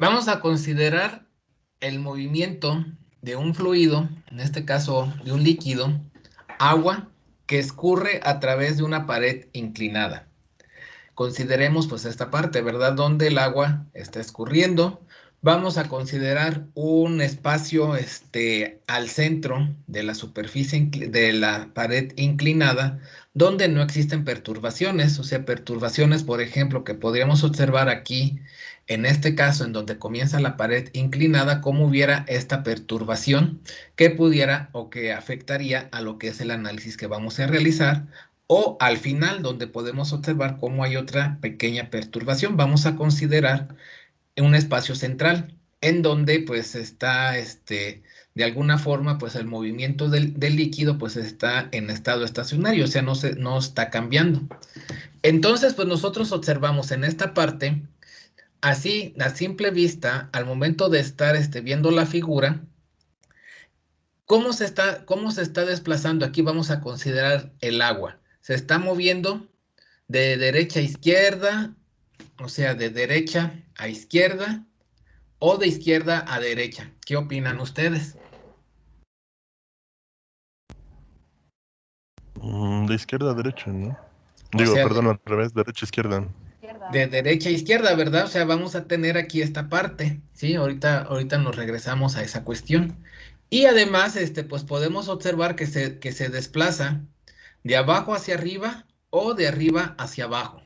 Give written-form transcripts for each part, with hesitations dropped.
Vamos a considerar el movimiento de un fluido, en este caso de un líquido, agua, que escurre a través de una pared inclinada. Consideremos pues esta parte, ¿verdad? Donde el agua está escurriendo. Vamos a considerar un espacio al centro de la superficie de la pared inclinada donde no existen perturbaciones, o sea, perturbaciones, por ejemplo, que podríamos observar aquí, en este caso, en donde comienza la pared inclinada, como hubiera esta perturbación que pudiera o que afectaría a lo que es el análisis que vamos a realizar, o al final, donde podemos observar cómo hay otra pequeña perturbación. Vamos a considerar un espacio central, en donde pues está, de alguna forma, pues el movimiento del líquido pues está en estado estacionario, o sea, no está cambiando. Entonces, pues nosotros observamos en esta parte, así, a simple vista, al momento de estar viendo la figura, cómo se está desplazando. Aquí vamos a considerar el agua. Se está moviendo de derecha a izquierda, o sea, de derecha a izquierda o de izquierda a derecha. ¿Qué opinan ustedes? De izquierda a derecha, ¿no? O Digo, sea, perdón, al revés, derecha a izquierda. de derecha a izquierda, ¿verdad? O sea, vamos a tener aquí esta parte, ¿sí? Ahorita nos regresamos a esa cuestión. Y además, pues podemos observar que se desplaza de abajo hacia arriba o de arriba hacia abajo.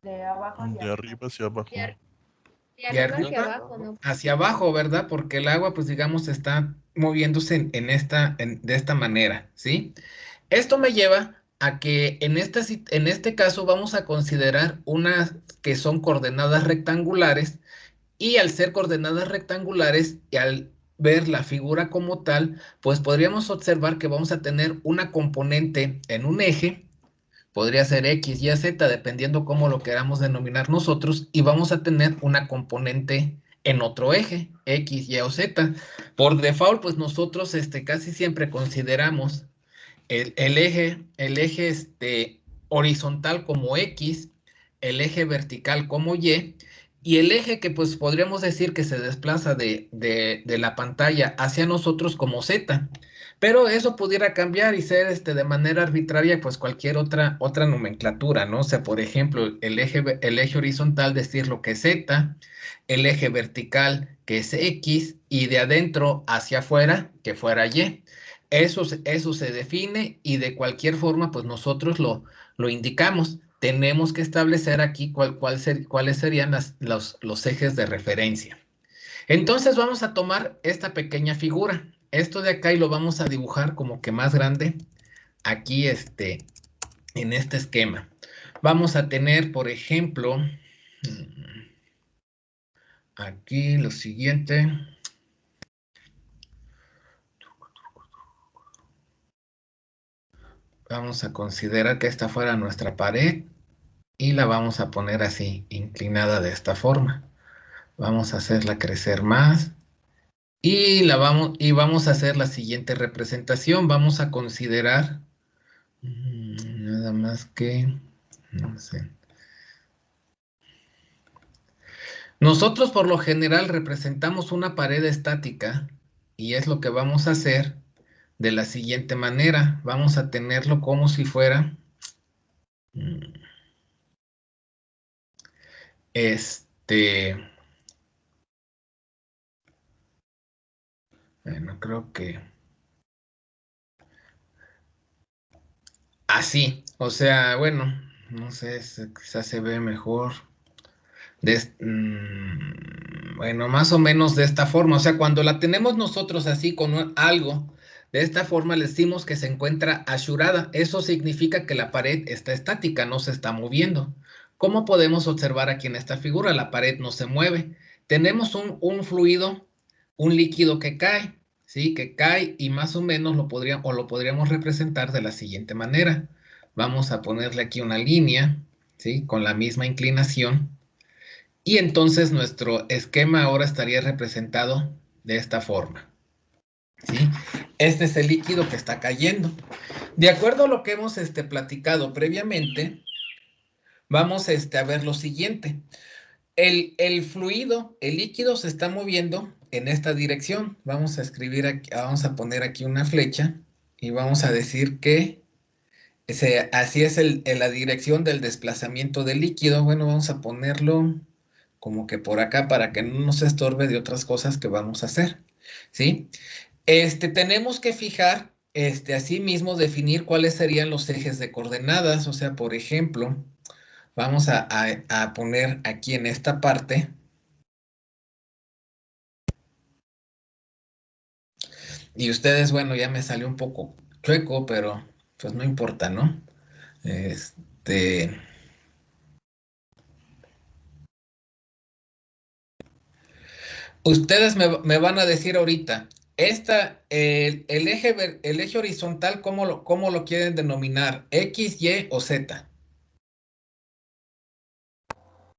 De abajo hacia De arriba. arriba hacia abajo. De De arriba hacia arriba abajo, ¿no? hacia abajo, ¿verdad? Porque el agua, pues digamos, está moviéndose de esta manera, ¿sí? Esto me lleva a que en este caso vamos a considerar unas que son coordenadas rectangulares, y al ser coordenadas rectangulares y al ver la figura como tal, pues podríamos observar que vamos a tener una componente en un eje. Podría ser X, Y, Z, dependiendo cómo lo queramos denominar nosotros, y vamos a tener una componente en otro eje, X, Y o Z. Por default, pues nosotros casi siempre consideramos el eje horizontal como X, el eje vertical como y el eje que pues podríamos decir que se desplaza de la pantalla hacia nosotros como Z. Pero eso pudiera cambiar y ser de manera arbitraria, pues cualquier otra nomenclatura, ¿no? O sea, por ejemplo, el eje horizontal decir lo que es Z, el eje vertical que es X, y de adentro hacia afuera que fuera Y. Eso se define y de cualquier forma, pues nosotros lo indicamos. Tenemos que establecer aquí cuáles serían los ejes de referencia. Entonces vamos a tomar esta pequeña figura. Esto de acá y lo vamos a dibujar como que más grande aquí en este esquema. Vamos a tener, por ejemplo, aquí lo siguiente. Vamos a considerar que esta fuera nuestra pared y la vamos a poner así, inclinada de esta forma. Vamos a hacerla crecer más y vamos a hacer la siguiente representación. Vamos a considerar nada más que, no sé. Nosotros por lo general representamos una pared estática y es lo que vamos a hacer de la siguiente manera. Vamos a tenerlo como si fuera bueno, creo que así, o sea, bueno, no sé, quizás se ve mejor. Bueno, más o menos de esta forma. O sea, cuando la tenemos nosotros así con algo de esta forma, le decimos que se encuentra asurada. Eso significa que la pared está estática, no se está moviendo. ¿Cómo podemos observar aquí en esta figura? La pared no se mueve. Tenemos un fluido, un líquido que cae, ¿sí? Que cae y más o menos lo podríamos representar de la siguiente manera. Vamos a ponerle aquí una línea, ¿sí? Con la misma inclinación. Y entonces nuestro esquema ahora estaría representado de esta forma, ¿sí? Este es el líquido que está cayendo. De acuerdo a lo que hemos platicado previamente, vamos a ver lo siguiente. El fluido, el líquido se está moviendo en esta dirección. Vamos a escribir aquí, vamos a poner aquí una flecha y vamos a decir que así es la dirección del desplazamiento del líquido. Bueno, vamos a ponerlo como que por acá para que no nos estorbe de otras cosas que vamos a hacer, ¿sí? Tenemos que fijar, asimismo, definir cuáles serían los ejes de coordenadas. O sea, por ejemplo, vamos a poner aquí en esta parte. Y ustedes, bueno, ya me salió un poco chueco, pero pues no importa, ¿no? Este, ustedes me van a decir ahorita, el eje horizontal, cómo lo quieren denominar? ¿X, Y o Z?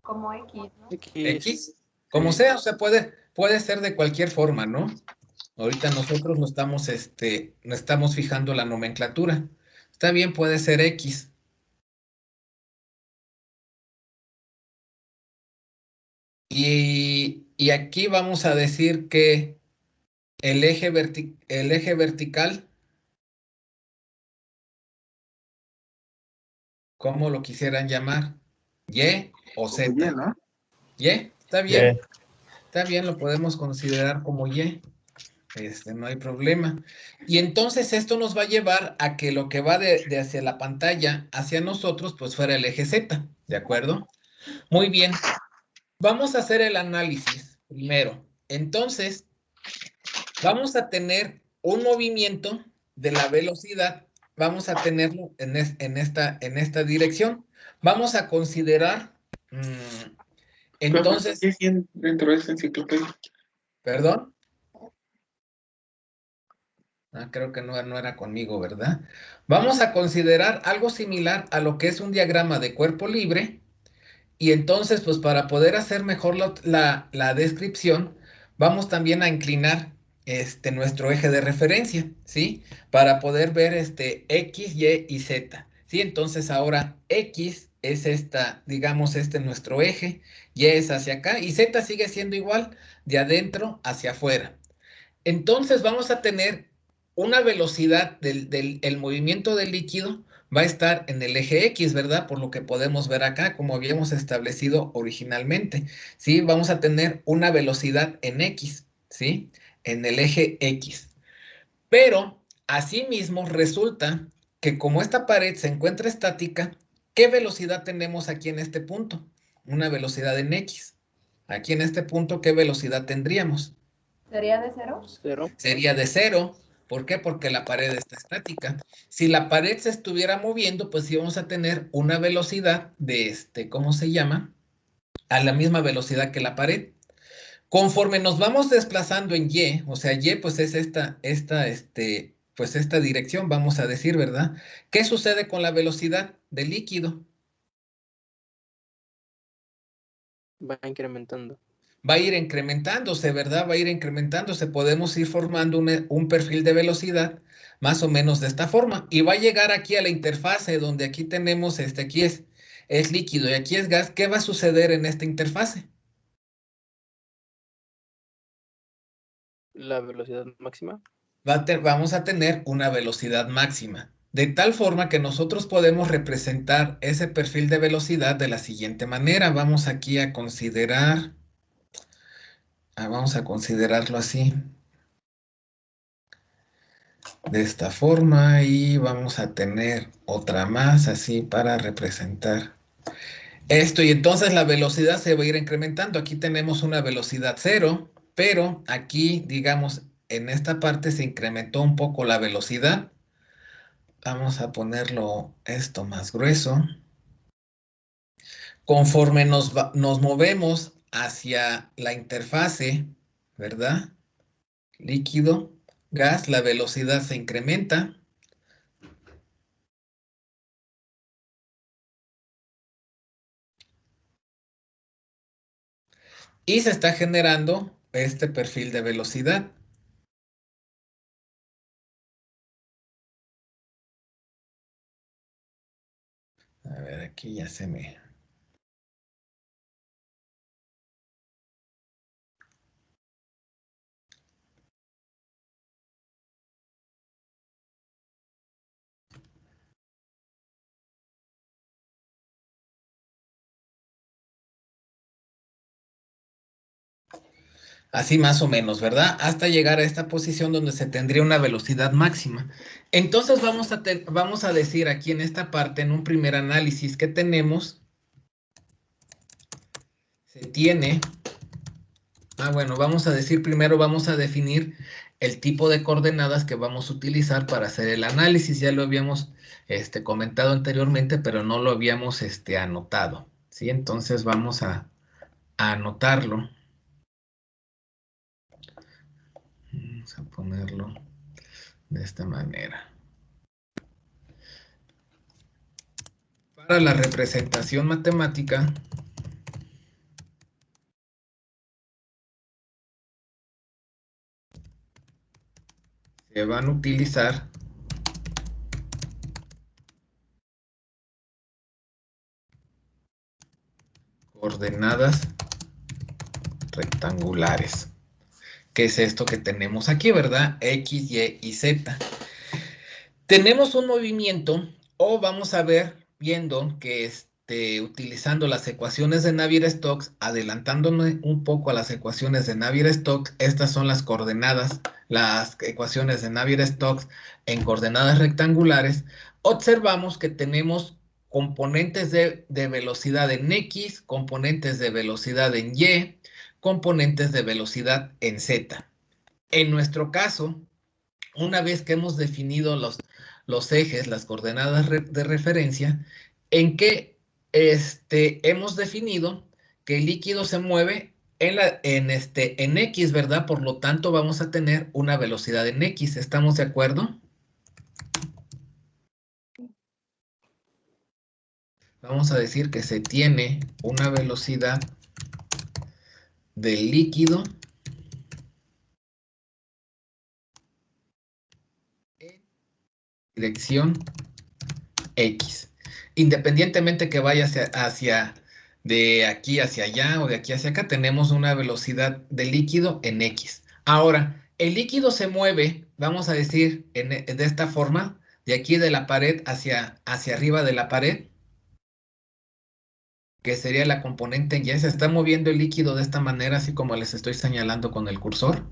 Como X, ¿no? X. X, como sea, o sea, puede ser de cualquier forma, ¿no? Ahorita nosotros no estamos fijando la nomenclatura. Está bien, puede ser X. Y aquí vamos a decir que el eje vertical, ¿cómo lo quisieran llamar? ¿Y o Como Y, Z? ¿no? ¿Y? Yeah. Está bien, lo podemos considerar como Y. No hay problema. Y entonces esto nos va a llevar a que lo que va de hacia la pantalla hacia nosotros, pues fuera el eje Z, ¿de acuerdo? Muy bien. Vamos a hacer el análisis primero. Entonces, vamos a tener un movimiento de la velocidad, vamos a tenerlo en esta dirección. Vamos a considerar, Profe, entonces, ¿qué es dentro de esta enciclopedia? perdón. Creo que no era conmigo, ¿verdad? Vamos a considerar algo similar a lo que es un diagrama de cuerpo libre. Y entonces, pues para poder hacer mejor la descripción, vamos también a inclinar nuestro eje de referencia, ¿sí? Para poder ver X, Y y Z, ¿sí? Entonces ahora X es digamos, nuestro eje, Y es hacia acá y Z sigue siendo igual, de adentro hacia afuera. Entonces vamos a tener una velocidad el movimiento del líquido va a estar en el eje X, ¿verdad? Por lo que podemos ver acá, como habíamos establecido originalmente, ¿sí? Vamos a tener una velocidad en X, ¿sí? En el eje X. Pero, asimismo, resulta que como esta pared se encuentra estática, ¿qué velocidad tenemos aquí en este punto? Una velocidad en X. Aquí en este punto, ¿qué velocidad tendríamos? ¿Sería de 0? 0. Sería de 0. ¿Por qué? Porque la pared está estática. Si la pared se estuviera moviendo, pues íbamos a tener una velocidad de ¿cómo se llama? A la misma velocidad que la pared. Conforme nos vamos desplazando en Y, o sea, Y pues es pues esta dirección, vamos a decir, ¿verdad? ¿Qué sucede con la velocidad del líquido? Va incrementando. Va a ir incrementándose, ¿verdad? Va a ir incrementándose. Podemos ir formando un perfil de velocidad más o menos de esta forma. Y va a llegar aquí a la interfase donde aquí tenemos, aquí es líquido y aquí es gas. ¿Qué va a suceder en esta interfase? La velocidad máxima. Vamos a tener una velocidad máxima. De tal forma que nosotros podemos representar ese perfil de velocidad de la siguiente manera. Vamos aquí a considerar, vamos a considerarlo así. De esta forma y vamos a tener otra más así para representar esto y entonces la velocidad se va a ir incrementando. Aquí tenemos una velocidad 0, pero aquí digamos en esta parte se incrementó un poco la velocidad. Vamos a ponerlo esto más grueso. Conforme nos movemos hacia la interfase, ¿verdad? Líquido, gas, la velocidad se incrementa. Y se está generando este perfil de velocidad. A ver, aquí ya se me Así más o menos, ¿verdad? Hasta llegar a esta posición donde se tendría una velocidad máxima. Entonces vamos a decir aquí en esta parte, en un primer análisis que tenemos, se tiene... bueno, vamos a decir primero, vamos a definir el tipo de coordenadas que vamos a utilizar para hacer el análisis. Ya lo habíamos comentado anteriormente, pero no lo habíamos anotado, ¿sí? Entonces vamos a anotarlo. Vamos a ponerlo de esta manera. Para la representación matemática, se van a utilizar coordenadas rectangulares. ¿Qué es esto que tenemos aquí, verdad? X, Y y Z. Tenemos un movimiento, o vamos a ver viendo que utilizando las ecuaciones de Navier-Stokes, adelantándome un poco a las ecuaciones de Navier-Stokes, estas son las coordenadas, las ecuaciones de Navier-Stokes en coordenadas rectangulares, observamos que tenemos componentes de velocidad en X, componentes de velocidad en Y, componentes de velocidad en Z. En nuestro caso, una vez que hemos definido los ejes, las coordenadas de referencia, en que hemos definido que el líquido se mueve en X, ¿verdad? Por lo tanto, vamos a tener una velocidad en X. ¿Estamos de acuerdo? Vamos a decir que se tiene una velocidad del líquido en dirección X. Independientemente que vaya hacia de aquí hacia allá o de aquí hacia acá, tenemos una velocidad de líquido en X. Ahora, el líquido se mueve, vamos a decir, de esta forma, de aquí de la pared hacia arriba de la pared, que sería la componente en Y. Se está moviendo el líquido de esta manera, así como les estoy señalando con el cursor.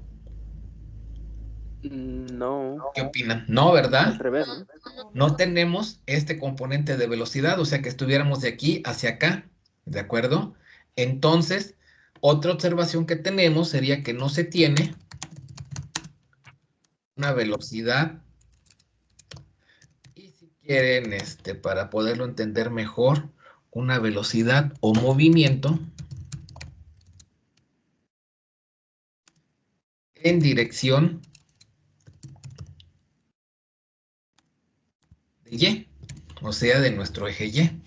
No, ¿Qué opinan? No, ¿verdad? al revés, ¿no? No tenemos este componente de velocidad, o sea que estuviéramos de aquí hacia acá, ¿de acuerdo? Entonces, otra observación que tenemos sería que no se tiene una velocidad, y si quieren, para poderlo entender mejor, una velocidad o movimiento en dirección de Y, o sea, de nuestro eje Y.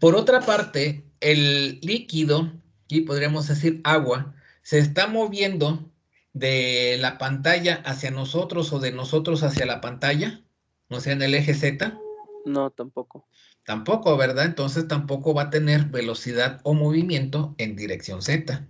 Por otra parte, el líquido, aquí podríamos decir agua, se está moviendo de la pantalla hacia nosotros o de nosotros hacia la pantalla, o sea, en el eje Z. No, tampoco. Tampoco, ¿verdad? Entonces tampoco va a tener velocidad o movimiento en dirección Z.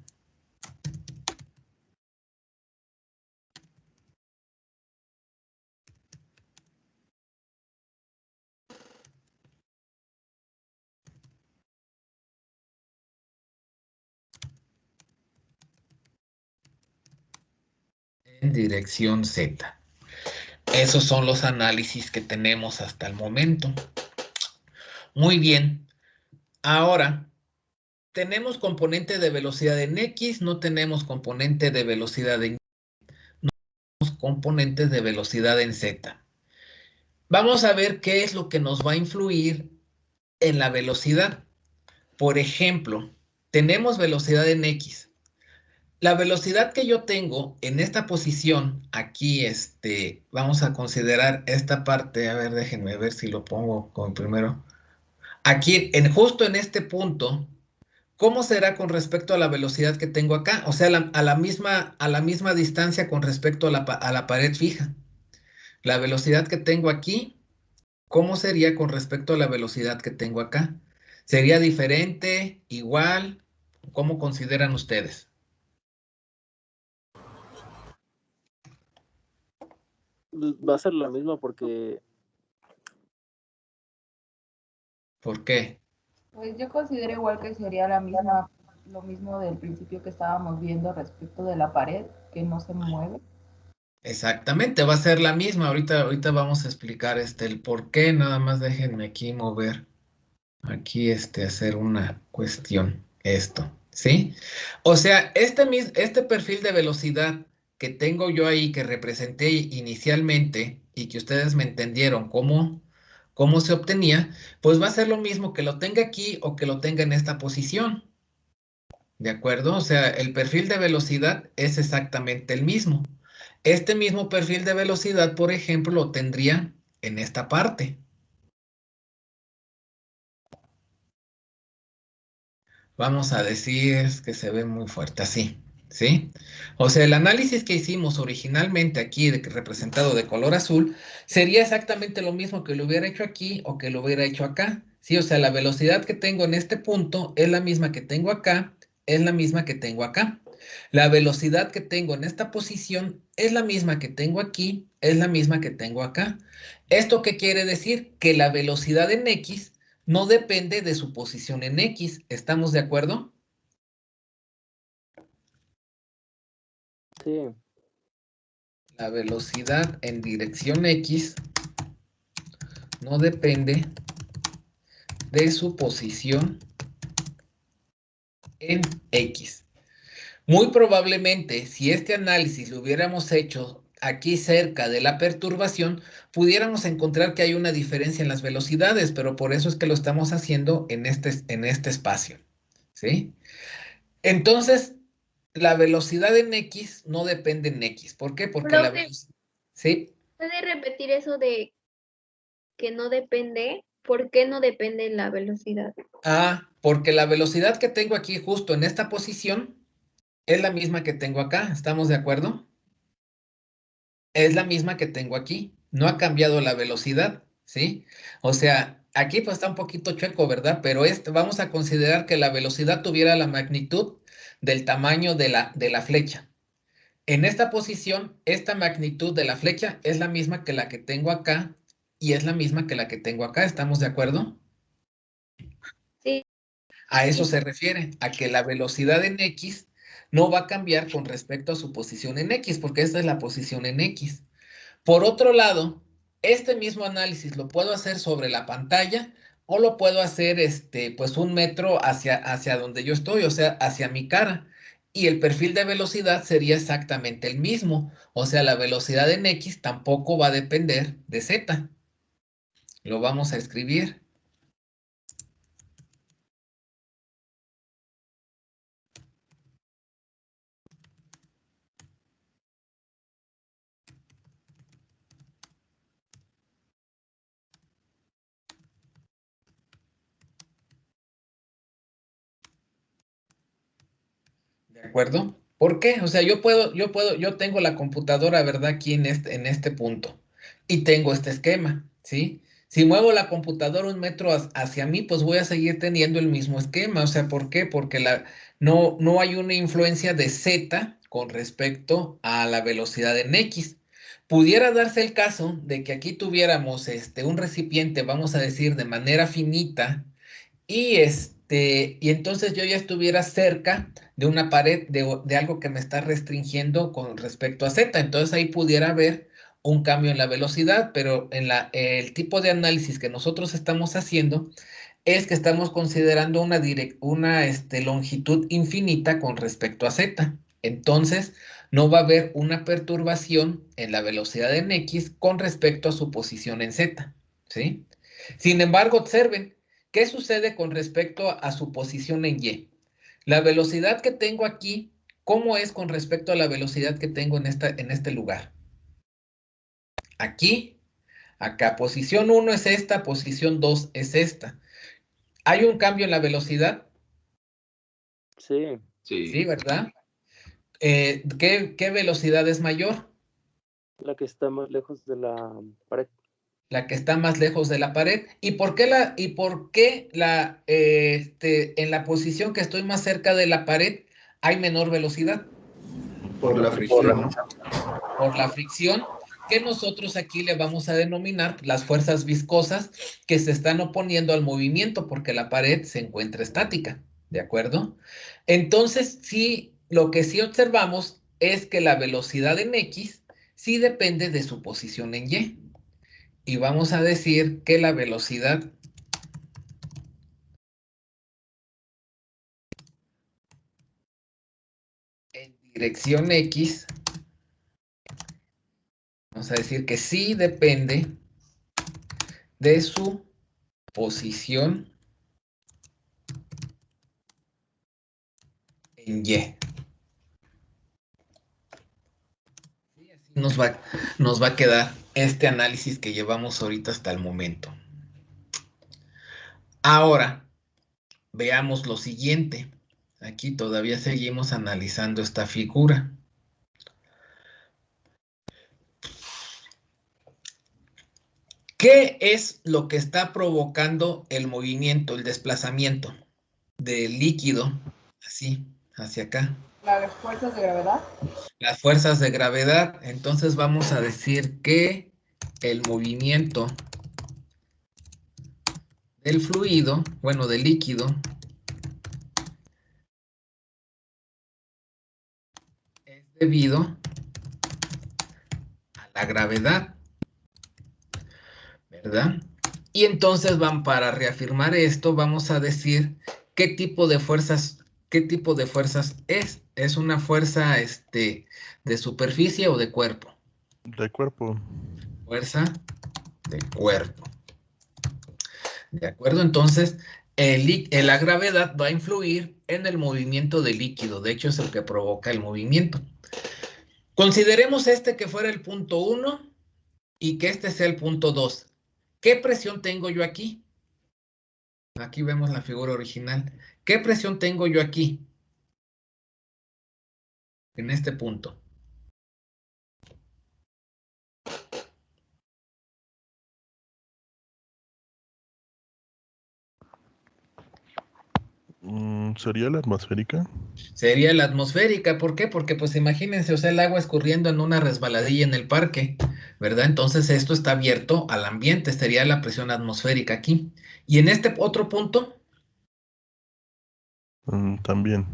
En dirección Z. Esos son los análisis que tenemos hasta el momento. Muy bien. Ahora, tenemos componente de velocidad en X, no tenemos componente de velocidad en componentes de velocidad en Z. Vamos a ver qué es lo que nos va a influir en la velocidad. Por ejemplo, tenemos velocidad en X. La velocidad que yo tengo en esta posición, aquí, vamos a considerar esta parte, a ver, déjenme ver si lo pongo como primero. Aquí, justo en este punto, ¿cómo será con respecto a la velocidad que tengo acá? O sea, a la misma distancia con respecto a la pared fija. La velocidad que tengo aquí, ¿cómo sería con respecto a la velocidad que tengo acá? ¿Sería diferente, igual? ¿Cómo consideran ustedes? Va a ser lo mismo porque ¿Por qué? Pues yo considero igual que sería la misma lo mismo del principio que estábamos viendo respecto de la pared, que no se mueve. Exactamente, va a ser la misma. Ahorita vamos a explicar el por qué. Nada más déjenme aquí mover. Aquí hacer una cuestión. Esto, ¿sí? O sea, este perfil de velocidad que tengo yo ahí, que representé inicialmente y que ustedes me entendieron cómo se obtenía, pues va a ser lo mismo que lo tenga aquí o que lo tenga en esta posición. ¿De acuerdo? O sea, el perfil de velocidad es exactamente el mismo. Este mismo perfil de velocidad, por ejemplo, lo tendría en esta parte. Vamos a decir que se ve muy fuerte así, ¿sí? O sea, el análisis que hicimos originalmente aquí, representado de color azul, sería exactamente lo mismo que lo hubiera hecho aquí o que lo hubiera hecho acá, ¿sí? O sea, la velocidad que tengo en este punto es la misma que tengo acá, es la misma que tengo acá. La velocidad que tengo en esta posición es la misma que tengo aquí, es la misma que tengo acá. ¿Esto qué quiere decir? Que la velocidad en X no depende de su posición en X. ¿Estamos de acuerdo? Sí, La velocidad en dirección X no depende de su posición en X. Muy probablemente, si este análisis lo hubiéramos hecho aquí cerca de la perturbación, pudiéramos encontrar que hay una diferencia en las velocidades, pero por eso es que lo estamos haciendo en este espacio. ¿Sí? Entonces, la velocidad en X no depende en X. ¿Por qué? Porque la Profe, velocidad... ¿Sí? ¿puede repetir eso de que no depende? ¿Por qué no depende la velocidad? Ah, porque la velocidad que tengo aquí justo en esta posición es la misma que tengo acá. ¿Estamos de acuerdo? Es la misma que tengo aquí. No ha cambiado la velocidad, ¿sí? O sea, aquí pues está un poquito chueco, ¿verdad? Pero vamos a considerar que la velocidad tuviera la magnitud del tamaño de la flecha. En esta posición, esta magnitud de la flecha es la misma que la que tengo acá y es la misma que la que tengo acá. ¿Estamos de acuerdo? Sí, A eso sí. se refiere, a que la velocidad en X no va a cambiar con respecto a su posición en X, porque esta es la posición en X. Por otro lado, este mismo análisis lo puedo hacer sobre la pantalla o lo puedo hacer pues 1 metro hacia donde yo estoy, o sea, hacia mi cara. Y el perfil de velocidad sería exactamente el mismo. O sea, la velocidad en X tampoco va a depender de Z. Lo vamos a escribir. ¿De acuerdo? ¿Por qué? O sea, yo tengo la computadora, ¿verdad? Aquí en este punto. Y tengo este esquema, ¿sí? Si muevo la computadora 1 metro hacia mí, pues voy a seguir teniendo el mismo esquema. O sea, ¿por qué? Porque no hay una influencia de Z con respecto a la velocidad en X. Pudiera darse el caso de que aquí tuviéramos un recipiente, vamos a decir, de manera finita, y entonces yo ya estuviera cerca de una pared, de algo que me está restringiendo con respecto a Z. Entonces ahí pudiera haber un cambio en la velocidad, pero el tipo de análisis que nosotros estamos haciendo es que estamos considerando una longitud infinita con respecto a Z. Entonces no va a haber una perturbación en la velocidad en X con respecto a su posición en Z. ¿Sí? Sin embargo, observen, ¿qué sucede con respecto a su posición en Y? La velocidad que tengo aquí, ¿cómo es con respecto a la velocidad que tengo en este lugar? Aquí, acá, posición 1 es esta, posición 2 es esta. ¿Hay un cambio en la velocidad? sí, Sí, ¿verdad? ¿Qué velocidad es mayor? la que está más lejos de la pared. La que está más lejos de la pared. ¿Y por qué en la posición que estoy más cerca de la pared hay menor velocidad? Por la fricción, ¿no? Por la fricción, que nosotros aquí le vamos a denominar las fuerzas viscosas que se están oponiendo al movimiento porque la pared se encuentra estática. ¿De acuerdo? Entonces, sí, lo que sí observamos es que la velocidad en X sí depende de su posición en Y. Y vamos a decir que la velocidad en dirección X, vamos a decir que sí depende de su posición en Y. Sí, así nos va a quedar este análisis que llevamos ahorita hasta el momento. Ahora, veamos lo siguiente. Aquí todavía seguimos analizando esta figura. ¿Qué es lo que está provocando el movimiento, el desplazamiento del líquido, así, hacia acá? Las fuerzas de gravedad. Las fuerzas de gravedad. Entonces vamos a decir que el movimiento del fluido, bueno, del líquido, es debido a la gravedad, ¿verdad? Y entonces para reafirmar esto, vamos a decir qué tipo de fuerzas es. ¿Es una fuerza de superficie o de cuerpo? De cuerpo. Fuerza de cuerpo. ¿De acuerdo? Entonces, la gravedad va a influir en el movimiento del líquido. De hecho, es el que provoca el movimiento. Consideremos que fuera el punto 1 y que este sea el punto 2. ¿Qué presión tengo yo aquí? Aquí vemos la figura original. ¿Qué presión tengo yo aquí? En este punto. ¿Sería la atmosférica? Sería la atmosférica. ¿Por qué? Porque pues imagínense, o sea, el agua escurriendo en una resbaladilla en el parque, ¿verdad? Entonces esto está abierto al ambiente, sería la presión atmosférica aquí. Y en este otro punto También.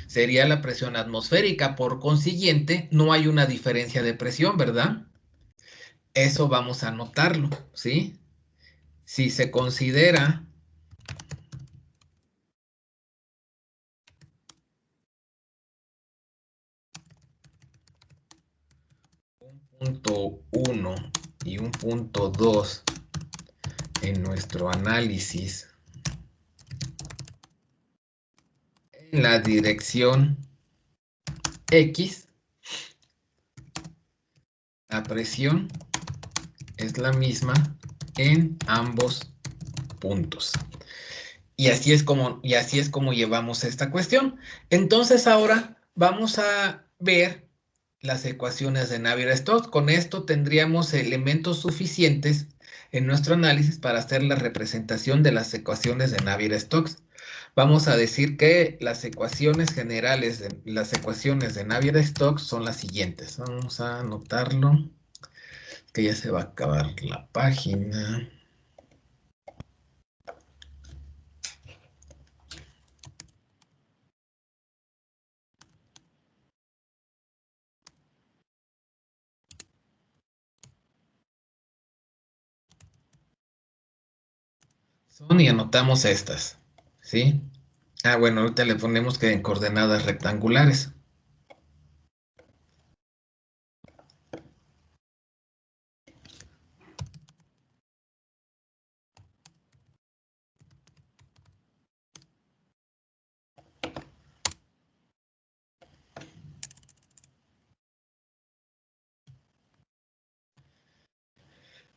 sería la presión atmosférica. Por consiguiente, no hay una diferencia de presión, ¿verdad? Eso vamos a notarlo, ¿sí? Si se considera un punto 1 y un punto 2 en nuestro análisis en la dirección X, la presión es la misma en ambos puntos. Y así es como llevamos esta cuestión. Entonces ahora vamos a ver las ecuaciones de Navier-Stokes. Con esto tendríamos elementos suficientes en nuestro análisis para hacer la representación de las ecuaciones de Navier-Stokes. Vamos a decir que las ecuaciones generales las ecuaciones de Navier-Stokes son las siguientes. Vamos a anotarlo, que ya se va a acabar la página. Y anotamos estas, ¿sí? Bueno, ahorita le ponemos que en coordenadas rectangulares.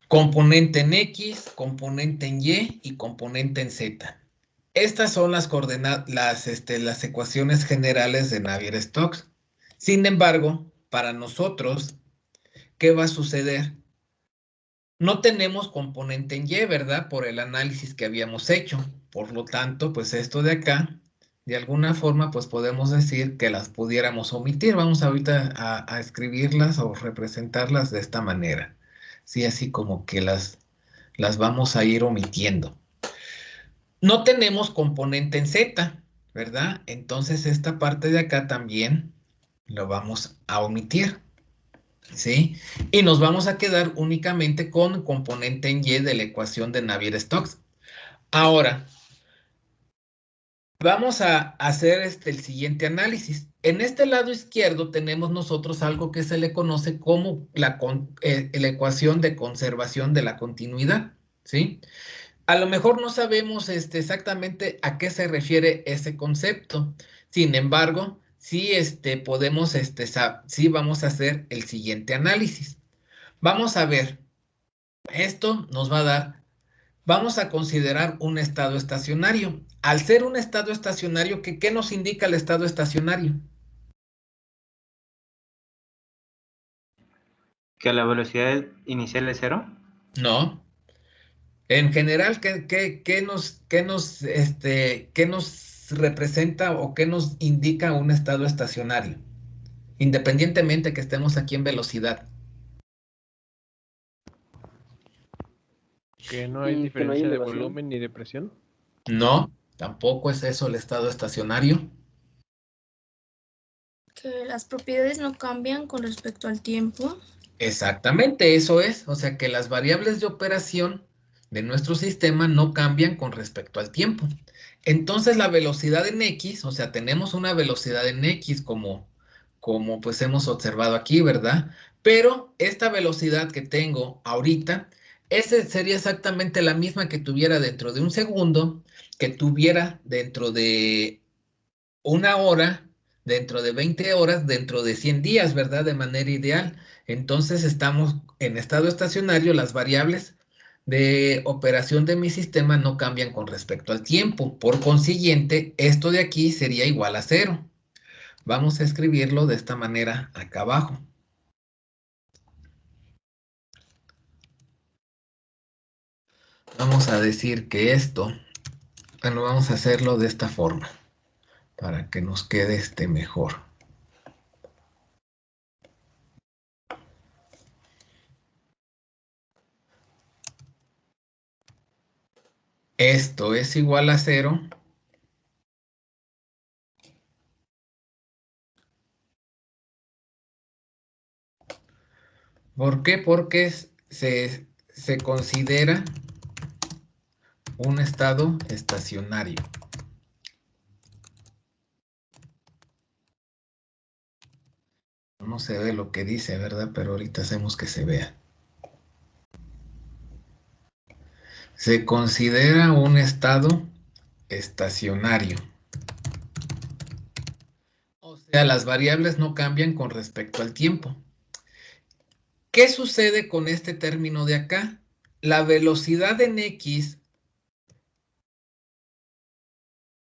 Componente en X, componente en Y y componente en Z. Estas son las coordenadas, las ecuaciones generales de Navier-Stokes. Sin embargo, para nosotros, ¿qué va a suceder? No tenemos componente en Y, ¿verdad? Por el análisis que habíamos hecho. Por lo tanto, pues esto de acá, de alguna forma, pues podemos decir que las pudiéramos omitir. Vamos ahorita a escribirlas o representarlas de esta manera. Sí, así como que las vamos a ir omitiendo. No tenemos componente en Z, ¿verdad? Entonces esta parte de acá también lo vamos a omitir, ¿sí? Y nos vamos a quedar únicamente con componente en Y de la ecuación de Navier-Stokes. Ahora, vamos a hacer el siguiente análisis. En este lado izquierdo tenemos nosotros algo que se le conoce como la ecuación de conservación de la continuidad, ¿sí? A lo mejor no sabemos exactamente a qué se refiere ese concepto. Sin embargo, sí podemos, sí vamos a hacer el siguiente análisis. Vamos a ver, esto nos va a dar, vamos a considerar un estado estacionario. Al ser un estado estacionario, ¿qué nos indica el estado estacionario? Que la velocidad inicial es cero. No. En general, qué nos representa o qué nos indica un estado estacionario? Independientemente que estemos aquí en velocidad. Que no hay Que no hay diferencia de elevación. volumen ni de presión. No, tampoco es eso el estado estacionario. Que las propiedades no cambian con respecto al tiempo. Exactamente, eso es. O sea que las variables de operación de nuestro sistema no cambian con respecto al tiempo. Entonces la velocidad en X, o sea, tenemos una velocidad en X como pues hemos observado aquí, ¿verdad? Pero esta velocidad que tengo ahorita, esa sería exactamente la misma que tuviera dentro de un segundo, que tuviera dentro de una hora, dentro de 20 horas, dentro de 100 días, ¿verdad? De manera ideal. Entonces estamos en estado estacionario, las variables de operación de mi sistema no cambian con respecto al tiempo. Por consiguiente, esto de aquí sería igual a cero. Vamos a escribirlo de esta manera acá abajo. Vamos a decir que esto, bueno, vamos a hacerlo de esta forma para que nos quede mejor. Esto es igual a cero. ¿Por qué? Porque se considera un estado estacionario. No se ve lo que dice, ¿verdad? Pero ahorita hacemos que se vea. Se considera un estado estacionario. O sea, las variables no cambian con respecto al tiempo. ¿Qué sucede con este término de acá? La velocidad en X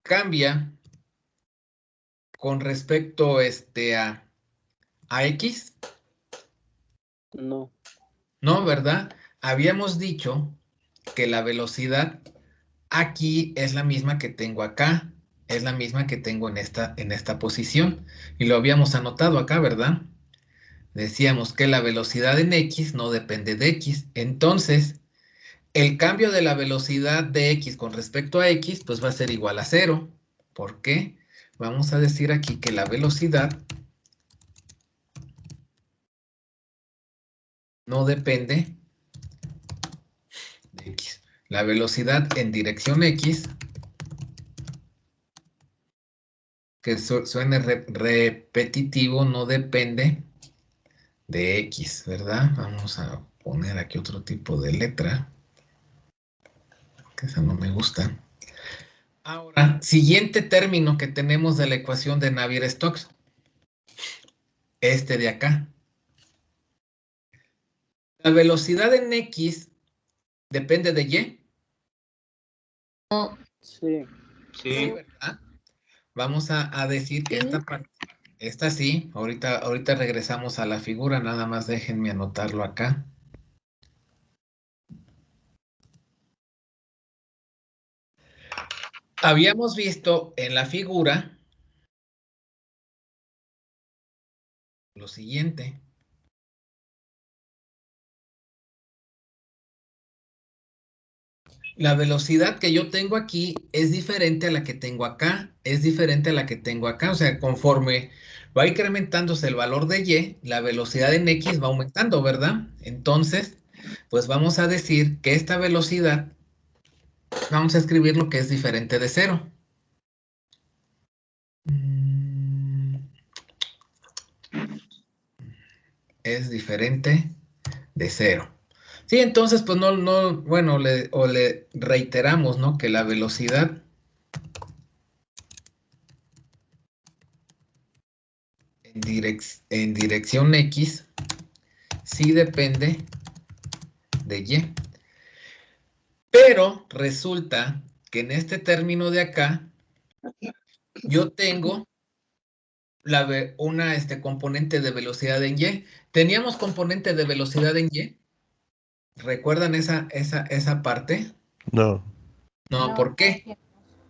cambia con respecto a X. No. No, ¿verdad? Habíamos dicho que la velocidad aquí es la misma que tengo acá, es la misma que tengo en esta posición. Y lo habíamos anotado acá, ¿verdad? Decíamos que la velocidad en X no depende de X. Entonces, el cambio de la velocidad de X con respecto a X, pues va a ser igual a cero. ¿Por qué? Vamos a decir aquí que la velocidad no depende de X. La velocidad en dirección X, que suene repetitivo, no depende de X, ¿verdad? Vamos a poner aquí otro tipo de letra, que esa no me gusta. Ahora, siguiente término que tenemos de la ecuación de Navier-Stokes, este de acá. La velocidad en X depende de Y. Sí. Sí. ¿Verdad? Vamos a decir que esta parte, esta sí, ahorita regresamos a la figura, nada más déjenme anotarlo acá. Habíamos visto en la figura lo siguiente. La velocidad que yo tengo aquí es diferente a la que tengo acá, es diferente a la que tengo acá. O sea, conforme va incrementándose el valor de y, la velocidad en x va aumentando, ¿verdad? Entonces, pues vamos a decir que esta velocidad, vamos a escribir lo que es diferente de cero. Es diferente de cero. Sí, entonces, pues bueno, le reiteramos, ¿no? Que la velocidad en dirección X sí depende de Y. Pero resulta que en este término de acá, yo tengo una componente de velocidad en Y. ¿Teníamos componente de velocidad en Y? ¿Recuerdan esa parte? No, No, No, ¿por qué?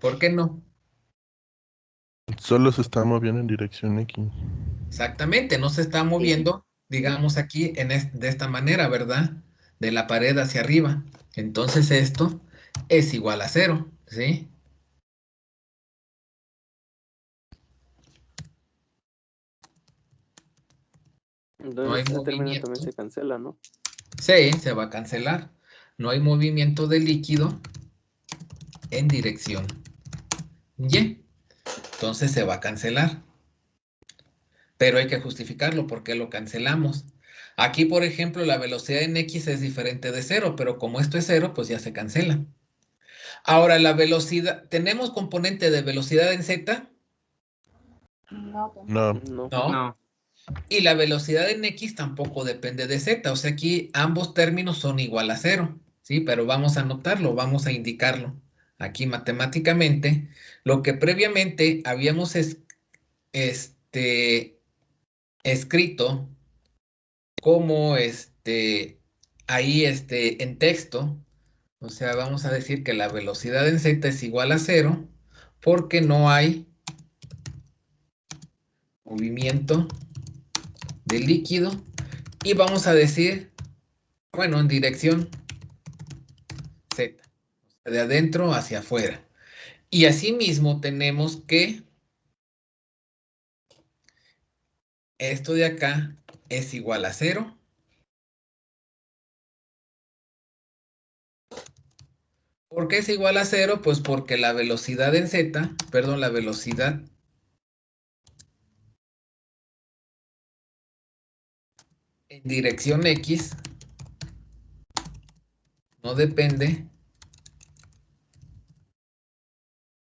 ¿Por qué no? solo se está moviendo en dirección X. Exactamente, no se está moviendo, digamos aquí, de esta manera, ¿verdad? De la pared hacia arriba. Entonces esto es igual a cero, ¿sí? No hay Entonces ese término movimiento. también se cancela, ¿no? Sí, se va a cancelar. No hay movimiento de líquido en dirección Y. Entonces se va a cancelar. Pero hay que justificarlo porque lo cancelamos. Aquí, por ejemplo, la velocidad en X es diferente de cero, pero como esto es cero, pues ya se cancela. Ahora, la velocidad, ¿tenemos componente de velocidad en Z? no, No, No. No. No. Y la velocidad en X tampoco depende de Z. O sea, aquí ambos términos son igual a cero, ¿sí? Pero vamos a anotarlo, vamos a indicarlo. Aquí matemáticamente, lo que previamente habíamos escrito como ahí en texto, o sea, vamos a decir que la velocidad en Z es igual a cero porque no hay movimiento de líquido y vamos a decir, bueno, en dirección Z, de adentro hacia afuera. Y asimismo tenemos que esto de acá es igual a cero. ¿Por qué es igual a cero? Pues porque la velocidad en Z, perdón, la velocidad en dirección X no depende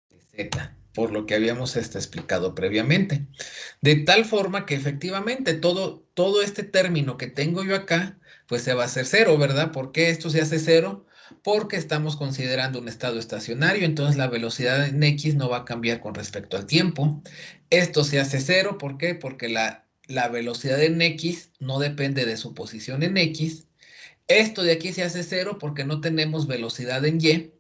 de Z, por lo que habíamos explicado previamente. De tal forma que efectivamente todo este término que tengo yo acá, pues se va a hacer cero, ¿verdad? ¿Por qué esto se hace cero? Porque estamos considerando un estado estacionario, entonces la velocidad en X no va a cambiar con respecto al tiempo. Esto se hace cero, ¿por qué? Porque la velocidad en X no depende de su posición en X. Esto de aquí se hace cero porque no tenemos velocidad en Y.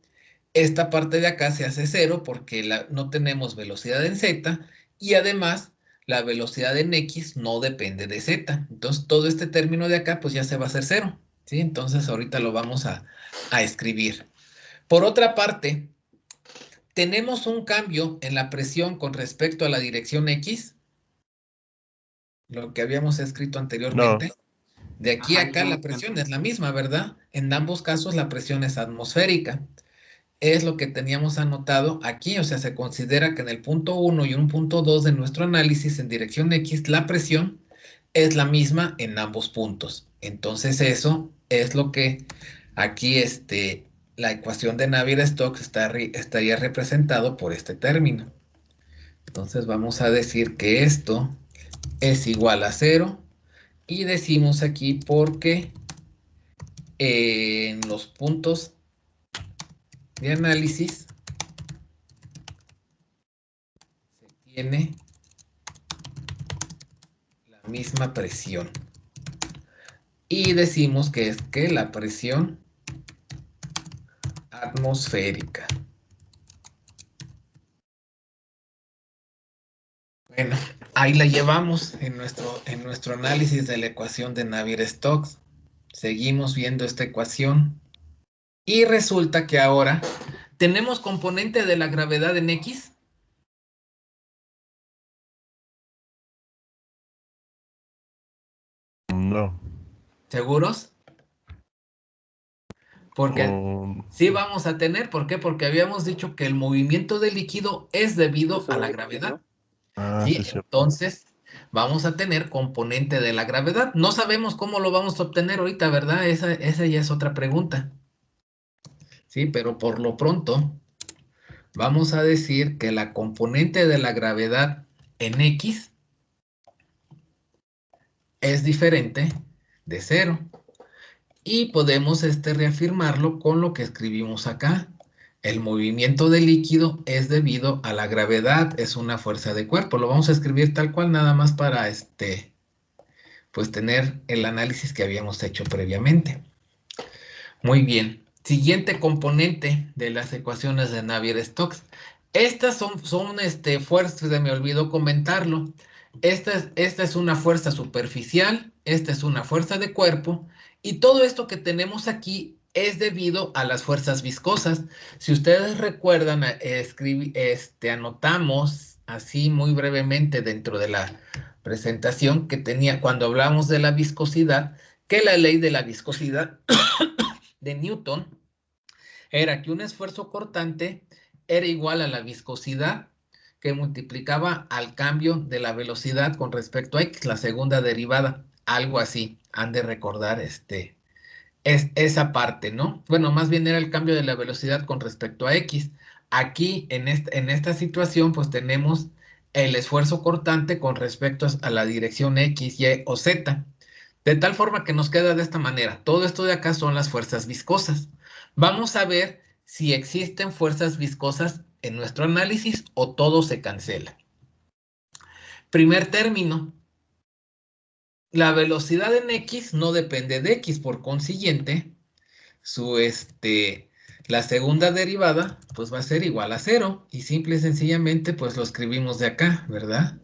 Esta parte de acá se hace cero porque no tenemos velocidad en Z y además la velocidad en X no depende de Z. Entonces todo este término de acá pues ya se va a hacer cero, ¿sí? Entonces ahorita lo vamos a escribir. Por otra parte, tenemos un cambio en la presión con respecto a la dirección X, lo que habíamos escrito no, anteriormente. De aquí a Ajá, acá la presión es la misma, ¿verdad? En ambos casos la presión es atmosférica. Es lo que teníamos anotado aquí, o sea, se considera que en el punto 1 y un punto 2 de nuestro análisis en dirección X, la presión es la misma en ambos puntos. Entonces eso es lo que aquí la ecuación de Navier-Stokes estaría representado por este término. Entonces vamos a decir que esto es igual a cero y decimos aquí porque en los puntos de análisis se tiene la misma presión. Y decimos que es que la presión atmosférica. Bueno, ahí la llevamos en nuestro análisis de la ecuación de Navier-Stokes. Seguimos viendo esta ecuación. Y resulta que ahora tenemos componente de la gravedad en X. No. ¿Seguros? Porque O- sí vamos a tener, ¿por qué? Porque habíamos dicho que el movimiento del líquido es debido a la Sobre X, gravedad. ¿no? Ah, ¿Sí? sí, es cierto. Entonces, vamos a tener componente de la gravedad. No sabemos cómo lo vamos a obtener ahorita, ¿verdad? Esa ya es otra pregunta. Sí, pero por lo pronto, vamos a decir que la componente de la gravedad en X es diferente de 0. Y podemos reafirmarlo con lo que escribimos acá. El movimiento del líquido es debido a la gravedad, es una fuerza de cuerpo. Lo vamos a escribir tal cual nada más para pues tener el análisis que habíamos hecho previamente. Muy bien. Siguiente componente de las ecuaciones de Navier-Stokes. Estas son fuerzas, se me olvidó comentarlo. Esta es una fuerza superficial, esta es una fuerza de cuerpo, y todo esto que tenemos aquí es debido a las fuerzas viscosas. Si ustedes recuerdan, anotamos así muy brevemente dentro de la presentación que tenía cuando hablamos de la viscosidad, que la ley de la viscosidad de Newton era que un esfuerzo cortante era igual a la viscosidad que multiplicaba al cambio de la velocidad con respecto a X, la segunda derivada, algo así. Han de recordar esa parte, ¿no? Bueno, más bien era el cambio de la velocidad con respecto a X. Aquí, en esta situación, pues tenemos el esfuerzo cortante con respecto a la dirección X, Y o Z. De tal forma que nos queda de esta manera. Todo esto de acá son las fuerzas viscosas. Vamos a ver si existen fuerzas viscosas en nuestro análisis o todo se cancela. Primer término. La velocidad en X no depende de X, por consiguiente, la segunda derivada pues va a ser igual a 0 y simple y sencillamente pues lo escribimos de acá, ¿verdad?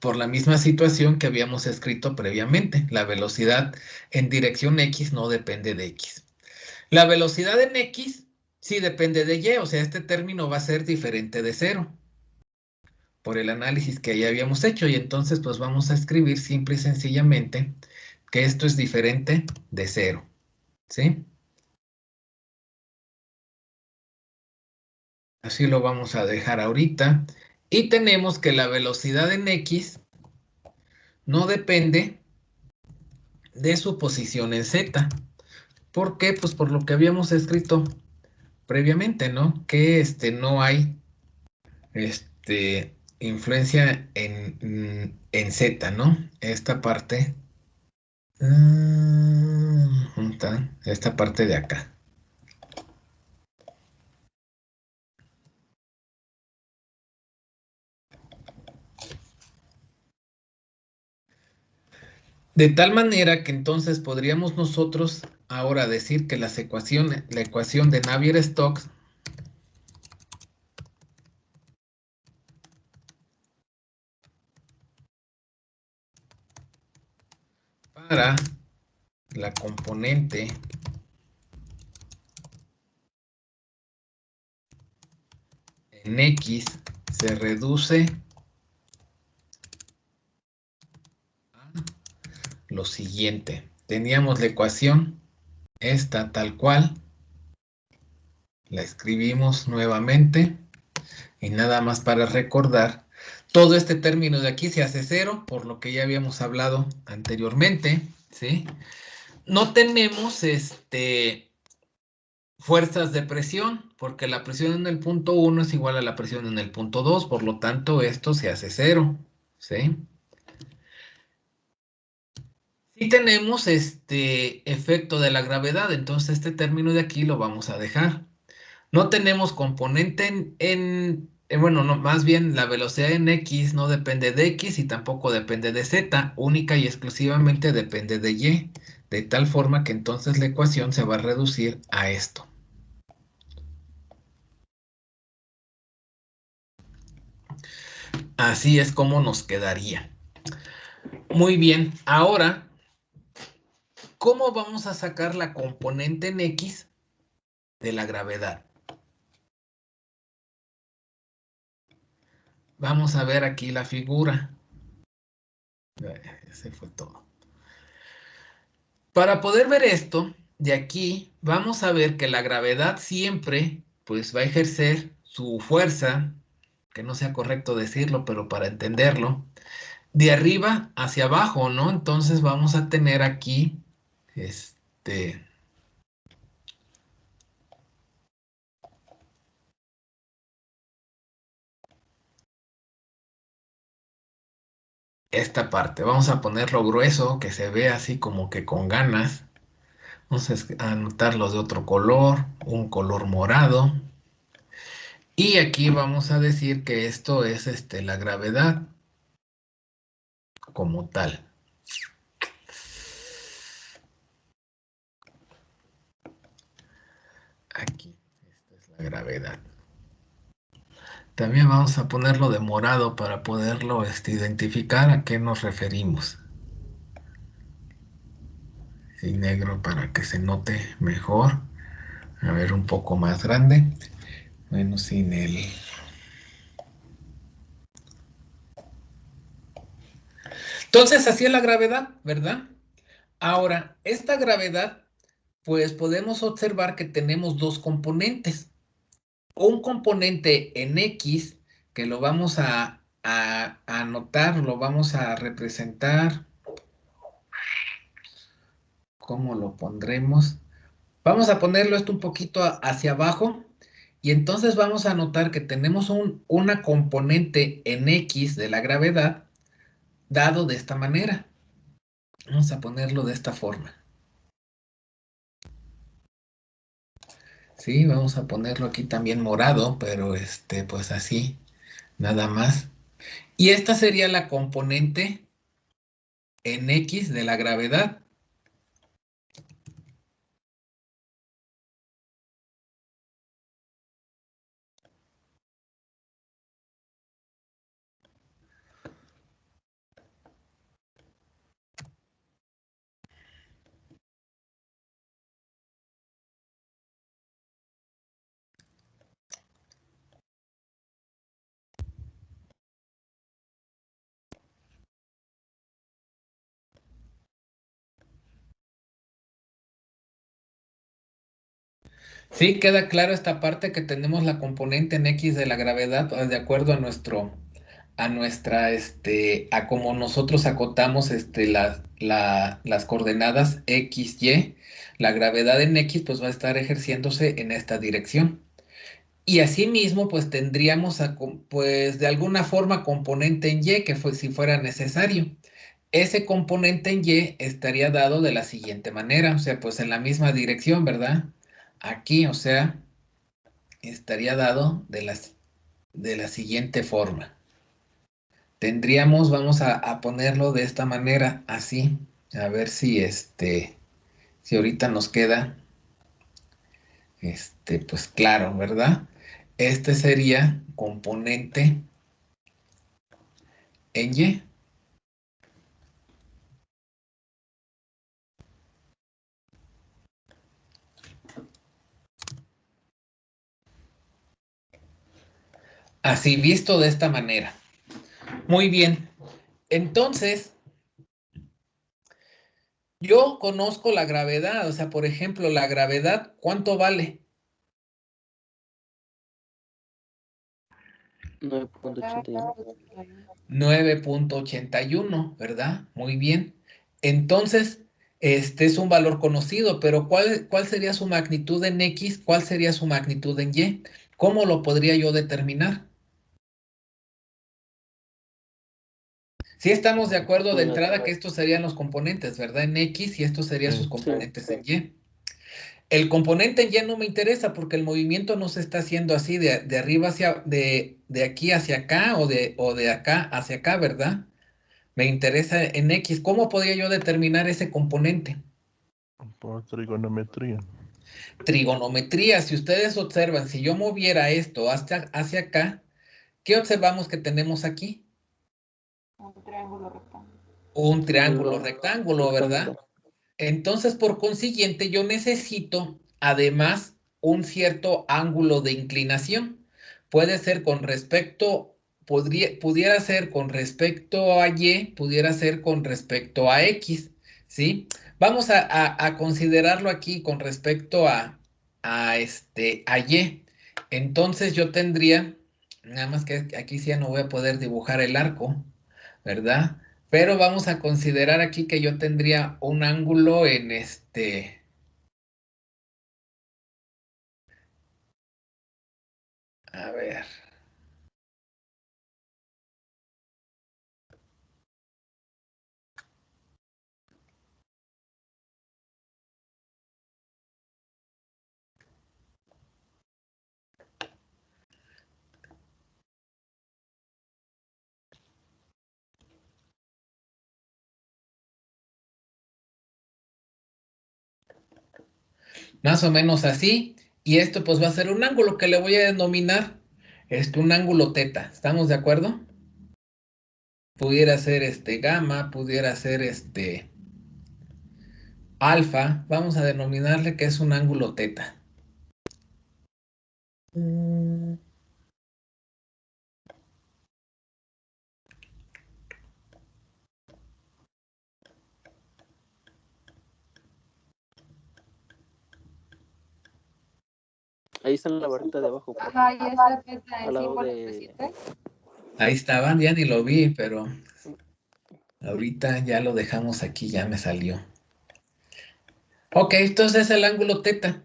Por la misma situación que habíamos escrito previamente. La velocidad en dirección X no depende de X. La velocidad en X sí depende de Y, o sea, este término va a ser diferente de 0 por el análisis que ya habíamos hecho y entonces pues vamos a escribir simple y sencillamente que esto es diferente de 0, ¿sí? Así lo vamos a dejar ahorita. Y tenemos que la velocidad en X no depende de su posición en Z. ¿Por qué? Pues por lo que habíamos escrito previamente, ¿no? Que no hay influencia en Z, ¿no? Esta parte. Esta parte de acá. De tal manera que entonces podríamos nosotros ahora decir que la ecuación de Navier-Stokes para la componente en X se reduce a lo siguiente. Teníamos la ecuación, esta tal cual, la escribimos nuevamente y nada más para recordar, todo este término de aquí se hace 0, por lo que ya habíamos hablado anteriormente, ¿sí? No tenemos fuerzas de presión, porque la presión en el punto 1 es igual a la presión en el punto 2, por lo tanto esto se hace 0, ¿sí? Sí tenemos efecto de la gravedad, entonces este término de aquí lo vamos a dejar. No tenemos componente bueno, no, más bien la velocidad en X no depende de X y tampoco depende de Z, única y exclusivamente depende de Y, de tal forma que entonces la ecuación se va a reducir a esto. Así es como nos quedaría. Muy bien, ahora, ¿cómo vamos a sacar la componente en X de la gravedad? Vamos a ver aquí la figura. Ese fue todo. Para poder ver esto, de aquí vamos a ver que la gravedad siempre pues va a ejercer su fuerza, que no sea correcto decirlo, pero para entenderlo, de arriba hacia abajo, ¿no? Entonces vamos a tener aquí, esta parte. Vamos a ponerlo grueso, que se vea así como que con ganas. Vamos a anotarlo de otro color, un color morado. Y aquí vamos a decir que esto es la gravedad como tal. Aquí, esta es la gravedad. También vamos a ponerlo de morado para poderlo identificar a qué nos referimos. Y negro para que se note mejor. A ver, un poco más grande. Bueno, sin el... Entonces, así es la gravedad, ¿verdad? Ahora, esta gravedad, pues podemos observar que tenemos dos componentes. Un componente en X, que lo vamos a anotar, lo vamos a representar. ¿Cómo lo pondremos? Vamos a ponerlo esto un poquito hacia abajo. Y entonces vamos a notar que tenemos una componente en X de la gravedad dado de esta manera. Vamos a ponerlo de esta forma. Sí, vamos a ponerlo aquí también morado, pero pues así, nada más. Y esta sería la componente en X de la gravedad. Sí, queda claro esta parte que tenemos la componente en X de la gravedad de acuerdo a a como nosotros acotamos las coordenadas X, Y. La gravedad en X pues va a estar ejerciéndose en esta dirección. Y asimismo pues tendríamos pues de alguna forma componente en Y que si fuera necesario. Ese componente en Y estaría dado de la siguiente manera, o sea, pues en la misma dirección, ¿verdad? Aquí, o sea, estaría dado de la siguiente forma. Tendríamos, vamos a ponerlo de esta manera, así, a ver si ahorita nos queda, pues claro, ¿verdad? Este sería componente en Y. Así visto de esta manera. Muy bien. Entonces, yo conozco la gravedad, o sea, por ejemplo, la gravedad, ¿cuánto vale? 9.81. 9.81, ¿verdad? Muy bien. Entonces, este es un valor conocido, pero ¿cuál sería su magnitud en X? ¿Cuál sería su magnitud en Y? ¿Cómo lo podría yo determinar? Sí estamos de acuerdo de entrada que estos serían los componentes, ¿verdad? En X y estos serían sus componentes en Y. El componente en Y no me interesa porque el movimiento no se está haciendo así de arriba de aquí hacia acá o de acá hacia acá, ¿verdad? Me interesa en X. ¿Cómo podría yo determinar ese componente? Por trigonometría. Trigonometría. Si ustedes observan, si yo moviera esto hacia acá, ¿qué observamos que tenemos aquí? Un triángulo rectángulo. Un triángulo rectángulo, ¿verdad? Entonces, por consiguiente, yo necesito además un cierto ángulo de inclinación. Puede ser con respecto, pudiera ser con respecto a Y, pudiera ser con respecto a X, ¿sí? Vamos a considerarlo aquí con respecto a Y. Entonces yo tendría, nada más que aquí sí ya no voy a poder dibujar el arco, ¿verdad? Pero vamos a considerar aquí que yo tendría un ángulo en a ver, más o menos así. Y esto pues va a ser un ángulo que le voy a denominar un ángulo teta. ¿Estamos de acuerdo? Pudiera ser gamma, pudiera ser alfa. Vamos a denominarle que es un ángulo teta. Ahí está en la barrita de abajo, profe. Ajá, ya está teta, el Al lado símbolo de... existe. Ahí estaban, ya ni lo vi, pero ahorita ya lo dejamos aquí, ya me salió. Ok, entonces es el ángulo teta.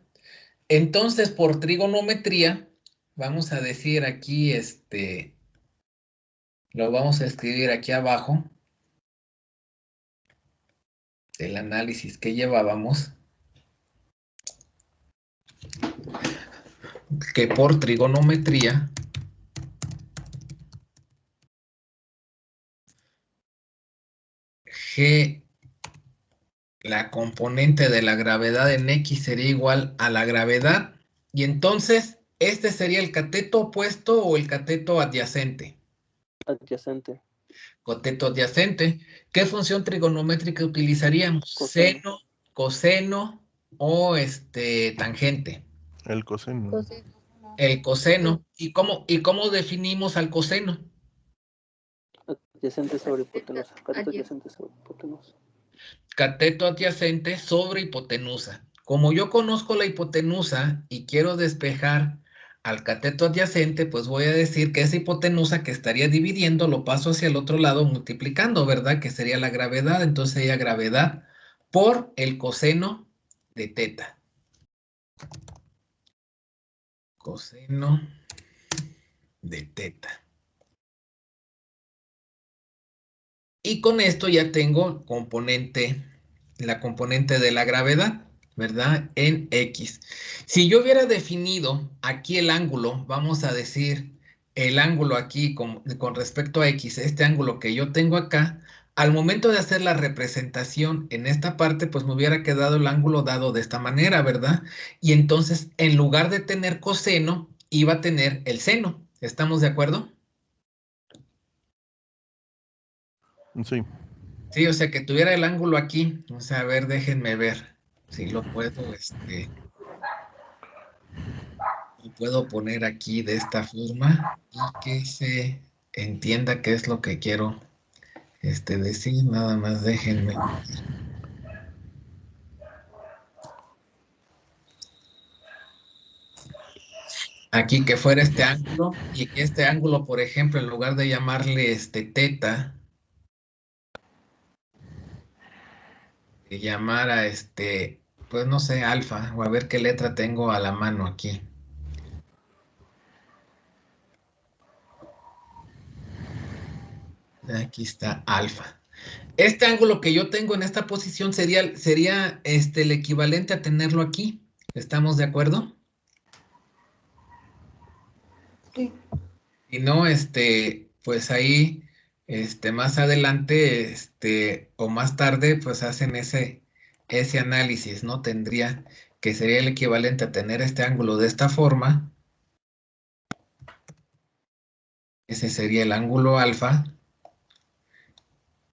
Entonces, por trigonometría, vamos a decir aquí, lo vamos a escribir aquí abajo, el análisis que llevábamos, que por trigonometría, G, la componente de la gravedad en X sería igual a la gravedad, y entonces, este sería el cateto opuesto o el cateto adyacente. Adyacente. Cateto adyacente. ¿Qué función trigonométrica utilizaríamos? Coseno. Seno, coseno o tangente. El coseno. Coseno. El coseno. ¿Y cómo definimos al coseno? Adyacente sobre hipotenusa. Cateto adyacente sobre hipotenusa. Cateto adyacente sobre hipotenusa. Como yo conozco la hipotenusa y quiero despejar al cateto adyacente, pues voy a decir que esa hipotenusa que estaría dividiendo lo paso hacia el otro lado multiplicando, ¿verdad? Que sería la gravedad. Entonces sería gravedad por el coseno de teta. Coseno de teta. Y con esto ya tengo la componente de la gravedad, ¿verdad? En X. Si yo hubiera definido aquí el ángulo, vamos a decir el ángulo aquí con respecto a X, este ángulo que yo tengo acá, al momento de hacer la representación en esta parte, pues me hubiera quedado el ángulo dado de esta manera, ¿verdad? Y entonces, en lugar de tener coseno, iba a tener el seno. ¿Estamos de acuerdo? Sí. Sí, o sea, que tuviera el ángulo aquí. O sea, a ver, déjenme ver si lo puedo poner aquí de esta forma y que se entienda qué es lo que quiero decir. Nada más déjenme. Aquí que fuera este ángulo y que este ángulo, por ejemplo, en lugar de llamarle teta, que llamara pues no sé, alfa, o a ver qué letra tengo a la mano aquí. Aquí está alfa. Este ángulo que yo tengo en esta posición sería el equivalente a tenerlo aquí. ¿Estamos de acuerdo? Sí. Y no, pues ahí, más adelante, o más tarde, pues hacen ese análisis, ¿no? Tendría que sería el equivalente a tener este ángulo de esta forma. Ese sería el ángulo alfa.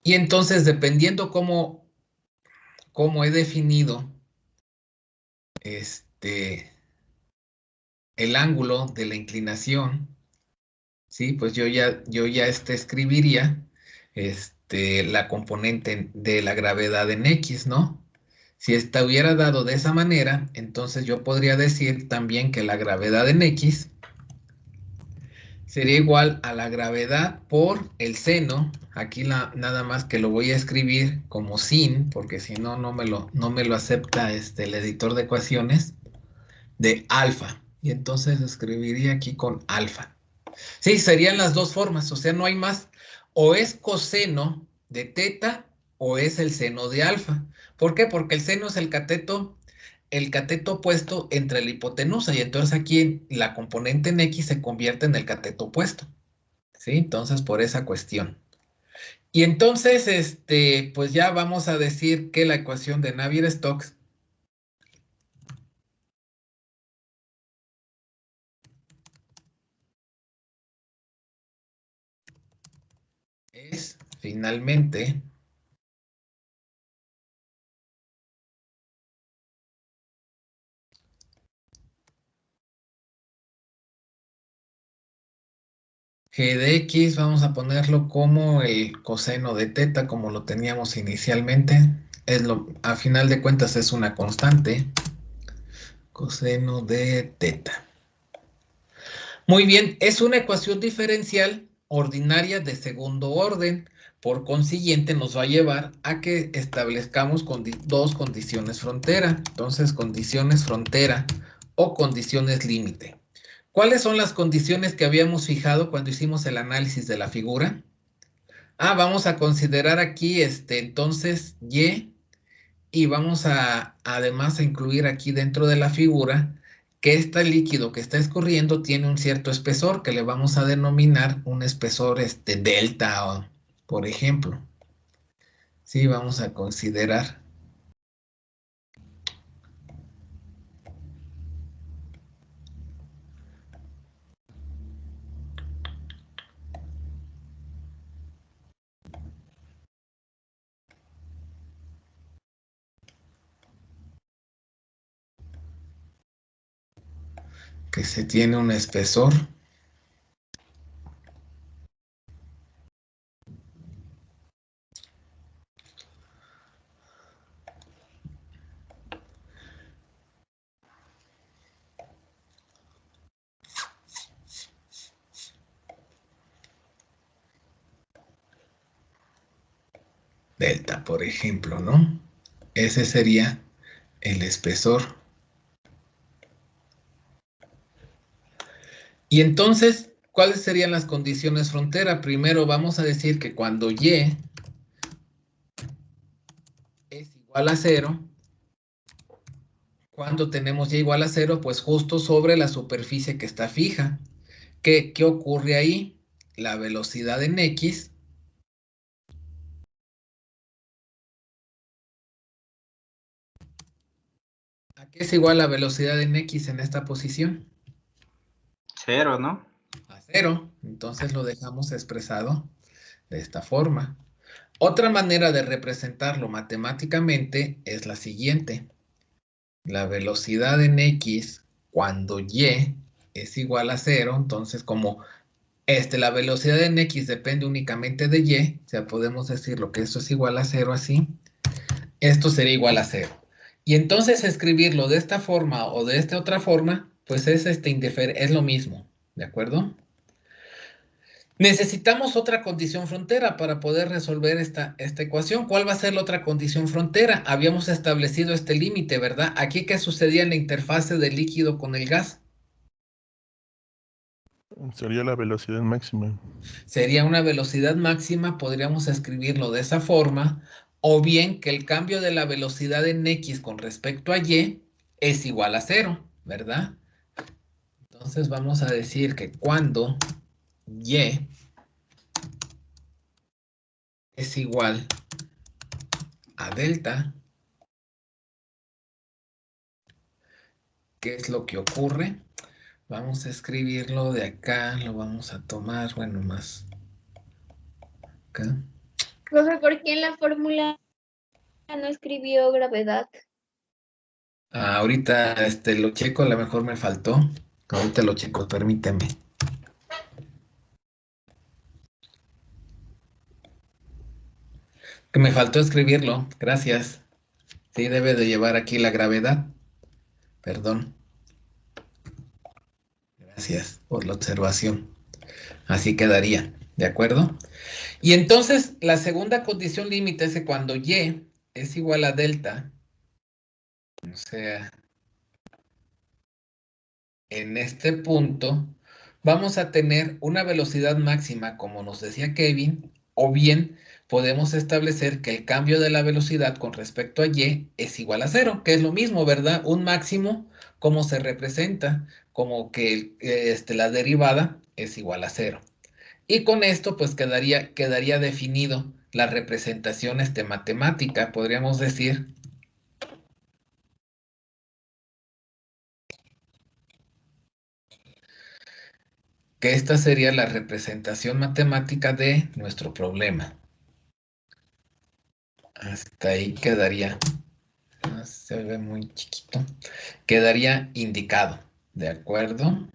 Y entonces, dependiendo cómo cómo he definido el ángulo de la inclinación, ¿sí? Pues yo ya escribiría la componente de la gravedad en X, ¿no? Si estuviera dado de esa manera, entonces yo podría decir también que la gravedad en X sería igual a la gravedad por el seno. Aquí nada más que lo voy a escribir como sin, porque si no, no me lo acepta el editor de ecuaciones, de alfa. Y entonces escribiría aquí con alfa. Sí, serían las dos formas, o sea, no hay más. O es coseno de teta o es el seno de alfa. ¿Por qué? Porque el seno es el cateto opuesto entre la hipotenusa, y entonces aquí la componente en X se convierte en el cateto opuesto. ¿Sí? Entonces, por esa cuestión. Y entonces, pues ya vamos a decir que la ecuación de Navier-Stokes es finalmente G de X, vamos a ponerlo como el coseno de teta, como lo teníamos inicialmente. A final de cuentas es una constante. Coseno de teta. Muy bien, es una ecuación diferencial ordinaria de segundo orden. Por consiguiente, nos va a llevar a que establezcamos dos condiciones frontera. Entonces, condiciones frontera o condiciones límite. ¿Cuáles son las condiciones que habíamos fijado cuando hicimos el análisis de la figura? Vamos a considerar aquí, entonces, y vamos además a incluir aquí dentro de la figura que este líquido que está escurriendo tiene un cierto espesor que le vamos a denominar un espesor delta, por ejemplo. Sí, vamos a considerar que se tiene un espesor delta, por ejemplo, ¿no? Ese sería el espesor. Y entonces, ¿cuáles serían las condiciones frontera? Primero vamos a decir que cuando Y es igual a 0, cuando tenemos Y igual a 0, pues justo sobre la superficie que está fija. ¿Qué ocurre ahí? La velocidad en X ¿a qué es igual la velocidad en X en esta posición? 0, ¿no? A 0. Entonces lo dejamos expresado de esta forma. Otra manera de representarlo matemáticamente es la siguiente. La velocidad en X cuando Y es igual a 0, entonces como la velocidad en X depende únicamente de Y, o sea, podemos decirlo que esto es igual a 0 así, esto sería igual a 0. Y entonces escribirlo de esta forma o de esta otra forma, pues es lo mismo, ¿de acuerdo? Necesitamos otra condición frontera para poder resolver esta ecuación. ¿Cuál va a ser la otra condición frontera? Habíamos establecido este límite, ¿verdad? Aquí, ¿qué sucedía en la interfase del líquido con el gas? Sería la velocidad máxima. Sería una velocidad máxima, podríamos escribirlo de esa forma, o bien que el cambio de la velocidad en X con respecto a Y es igual a 0, ¿verdad? Entonces vamos a decir que cuando Y es igual a delta, ¿qué es lo que ocurre? Vamos a escribirlo de acá, lo vamos a tomar, bueno, más acá. Profe, ¿por qué en la fórmula Ya no escribió gravedad. Ahorita lo checo, a lo mejor me faltó. Ahorita lo checo, permíteme. Que me faltó escribirlo, gracias. Sí, debe de llevar aquí la gravedad. Perdón. Gracias por la observación. Así quedaría, ¿de acuerdo? Y entonces la segunda condición límite es que cuando y es igual a delta, o sea, en este punto, vamos a tener una velocidad máxima, como nos decía Kevin, o bien podemos establecer que el cambio de la velocidad con respecto a y es igual a cero, que es lo mismo, ¿verdad? Un máximo, ¿cómo se representa? Como que la derivada es igual a cero. Y con esto, pues quedaría definido la representación matemática, podríamos decir que esta sería la representación matemática de nuestro problema. Hasta ahí quedaría, se ve muy chiquito, quedaría indicado, ¿de acuerdo?